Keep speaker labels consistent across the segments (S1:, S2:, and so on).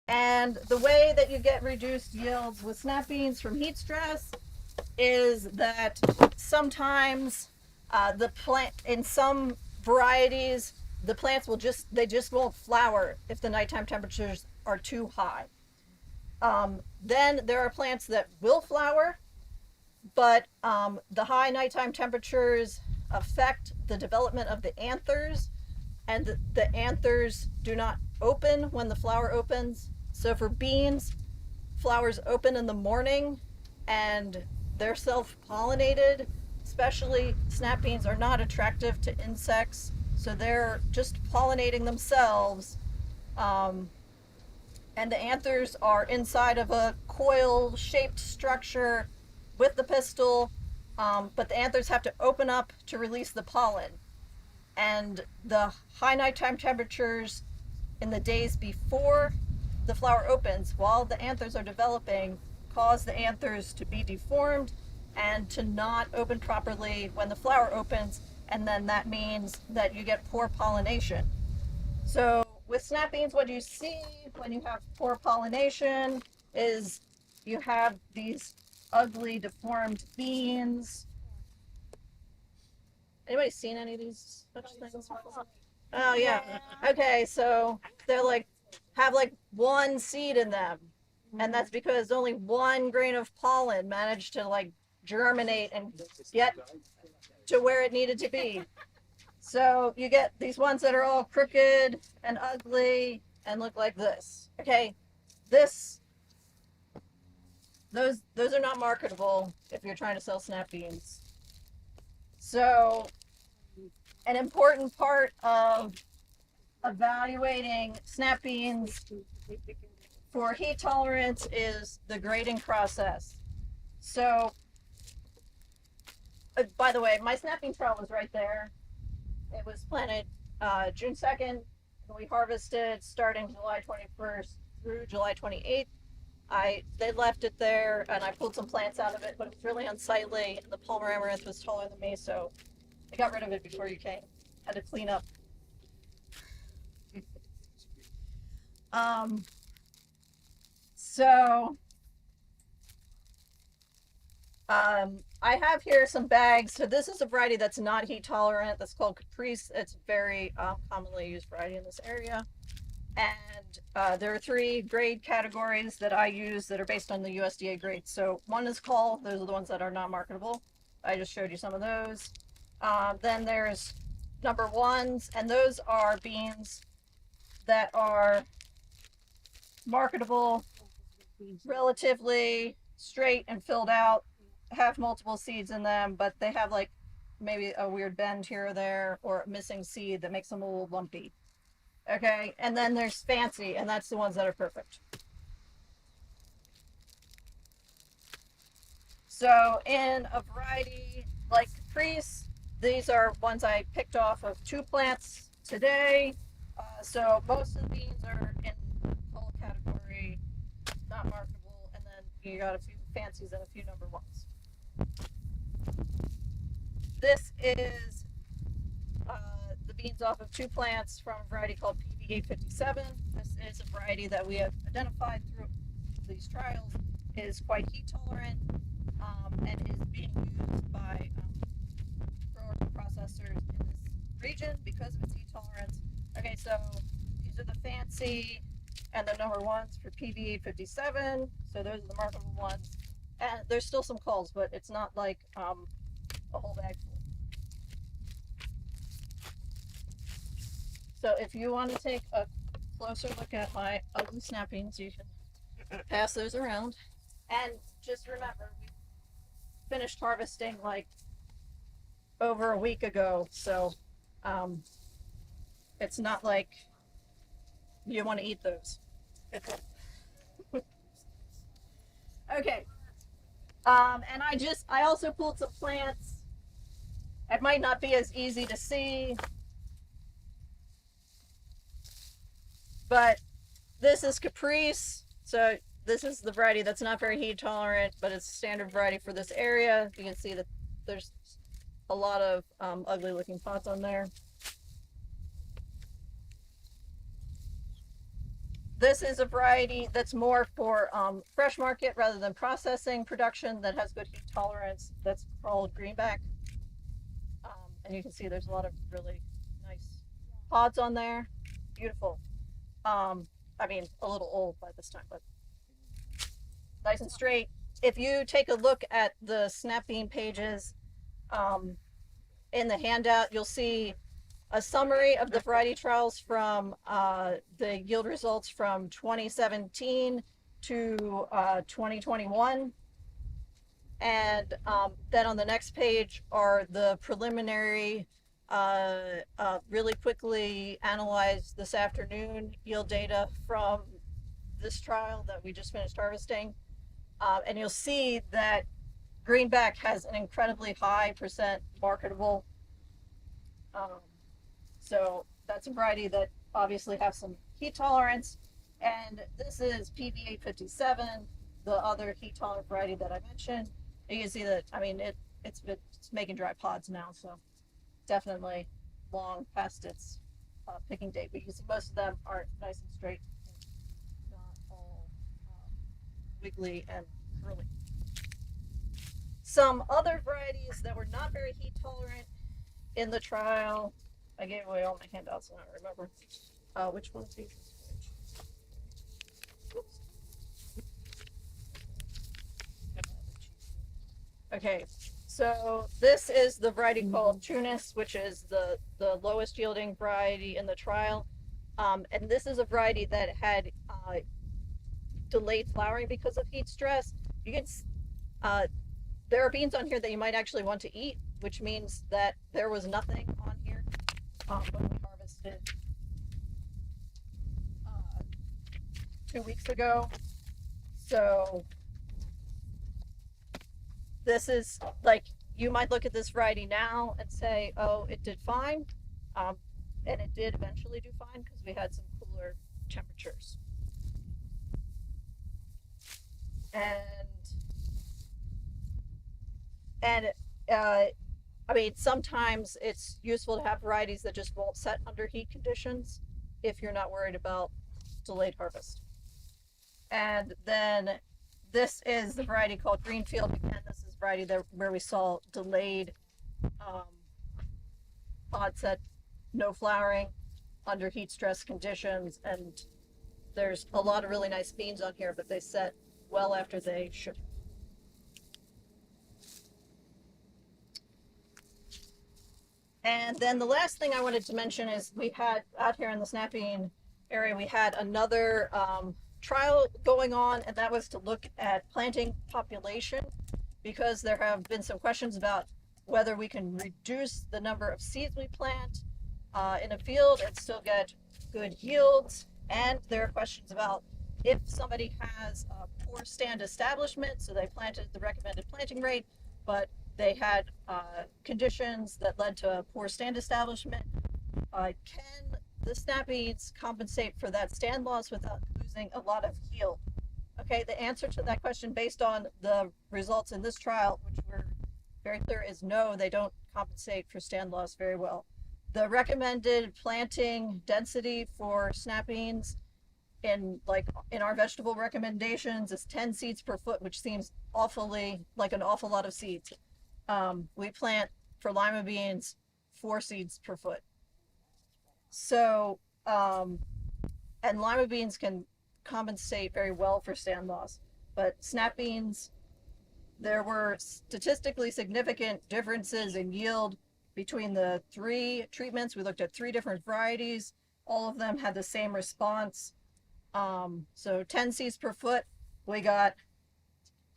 S1: And the way that you get reduced yields with snap beans from heat stress is that sometimes the plant in some varieties the plants will just won't flower if the nighttime temperatures are too high. Then there are plants that will flower, but the high nighttime temperatures affect the development of the anthers, and the anthers do not open when the flower opens. So for beans, flowers open in the morning and they're self pollinated. Especially snap beans are not attractive to insects, so they're just pollinating themselves. Um, and the anthers are inside of a coil shaped structure with the pistil, but the anthers have to open up to release the pollen. And the high nighttime temperatures in the days before the flower opens, while the anthers are developing, cause the anthers to be deformed and to not open properly when the flower opens, and then that means that you get poor pollination. So with snap beans, what you see when you have poor pollination is you have these ugly deformed beans. Anybody seen any of these such things? Oh yeah. Okay, so they're like have like one seed in them, and that's because only one grain of pollen managed to like germinate and get to where it needed to be. So you get these ones that are all crooked and ugly and look like this. Okay, this those are not marketable if you're trying to sell snap beans. So an important part of evaluating snap beans for heat tolerance is the grading process. So, by the way, my snap bean trial was right there. It was planted June 2nd. We harvested starting July 21st through July 28th. They left it there, and I pulled some plants out of it, but it was really unsightly. The Palmer amaranth was taller than me, so I got rid of it before you came. Had to clean up. Um, so I have here some bags. So this is a variety that's not heat tolerant. That's called Caprice. It's a very commonly used variety in this area. And there are three grade categories that I use that are based on the USDA grades. So one is call. Those are the ones that are not marketable. I just showed you some of those. Then there's number ones, and those are beans that are marketable, relatively straight and filled out, have multiple seeds in them, but they have like maybe a weird bend here or there or a missing seed that makes them a little lumpy. Okay, and then there's fancy, and that's the ones that are perfect. So in a variety like Caprice, these are ones I picked off of two plants today. So most of the beans are in the full category, not marketable, and then you got a few fancies and a few number ones. This is the beans off of two plants from a variety called PV857. This is a variety that we have identified through these trials is quite heat tolerant and is being used by growers and processors in this region because of its heat tolerance. Okay, so these are the fancy and the number ones for PV857. So those are the marketable ones. And there's still some calls, but it's not like a whole bag full. So if you want to take a closer look at my ugly snap beans, you can pass those around. And just remember, we finished harvesting like over a week ago, so it's not like you want to eat those. Okay. And I also pulled some plants. It might not be as easy to see, but this is Caprice. So this is the variety that's not very heat tolerant, but it's a standard variety for this area. You can see that there's a lot of ugly looking pots on there. This is a variety that's more for fresh market rather than processing production, that has good heat tolerance. That's called greenback. And you can see there's a lot of really nice pods on there. Beautiful. I mean, a little old by this time, but nice and straight. If you take a look at the snap bean pages um, in the handout, you'll see a summary of the variety trials from the yield results from 2017 to 2021. And then on the next page are the preliminary, really quickly analyzed this afternoon yield data from this trial that we just finished harvesting. And you'll see that greenback has an incredibly high percent marketable. Um, so that's a variety that obviously has some heat tolerance. And this is PV857, the other heat tolerant variety that I mentioned. You can see that, I mean, it's making dry pods now, so definitely long past its picking date. But you can see most of them are nice and straight, not all wiggly and curly. Some other varieties that were not very heat tolerant in the trial. I gave away all my handouts and I don't remember which one of these is which. Oops. Okay, so this is the variety called Tunis, which is the lowest yielding variety in the trial. And this is a variety that had delayed flowering because of heat stress. You can, there are beans on here that you might actually want to eat, which means that there was nothing on here when we harvested 2 weeks ago. So this is like, you might look at this variety now and say, oh, it did fine. And it did eventually do fine because we had some cooler temperatures. And I mean, sometimes it's useful to have varieties that just won't set under heat conditions if you're not worried about delayed harvest. And then this is the variety called Greenfield. Again, this is a variety that where we saw delayed pod set, no flowering under heat stress conditions. And there's a lot of really nice beans on here, but they set well after they should. And then the last thing I wanted to mention is we had out here in the snap bean area, we had another trial going on, and that was to look at planting population, because there have been some questions about whether we can reduce the number of seeds we plant in a field and still get good yields. And there are questions about if somebody has a poor stand establishment, so they planted at the recommended planting rate, but they had conditions that led to a poor stand establishment, can the snap beans compensate for that stand loss without losing a lot of yield? Okay, the answer to that question based on the results in this trial, which were very clear, is no, they don't compensate for stand loss very well. The recommended planting density for snap beans in our vegetable recommendations is 10 seeds per foot, which seems awfully like an awful lot of seeds. We plant for lima beans 4 seeds per foot. So, and lima beans can compensate very well for stand loss, but snap beans, there were statistically significant differences in yield between the 3 treatments. We looked at 3 different varieties. All of them had the same response. So 10 seeds per foot, we got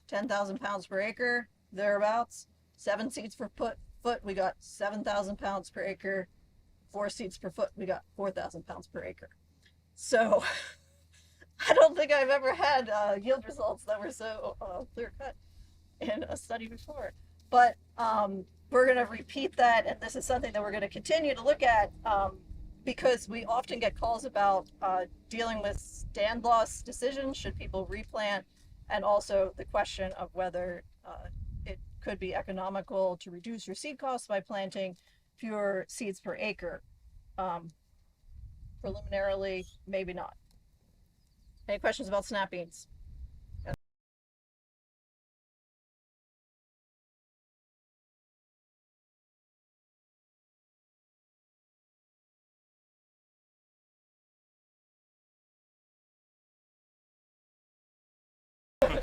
S1: 10,000 pounds per acre, thereabouts. 7 seeds per foot, we got 7,000 pounds per acre. 4 seeds per foot, we got 4,000 pounds per acre. So I don't think I've ever had yield results that were so clear cut in a study before. But we're going to repeat that, and this is something that we're going to continue to look at because we often get calls about dealing with stand loss decisions. Should people replant? And also the question of whether it could be economical to reduce your seed costs by planting fewer seeds per acre. Preliminarily, maybe not. Any questions about snap beans?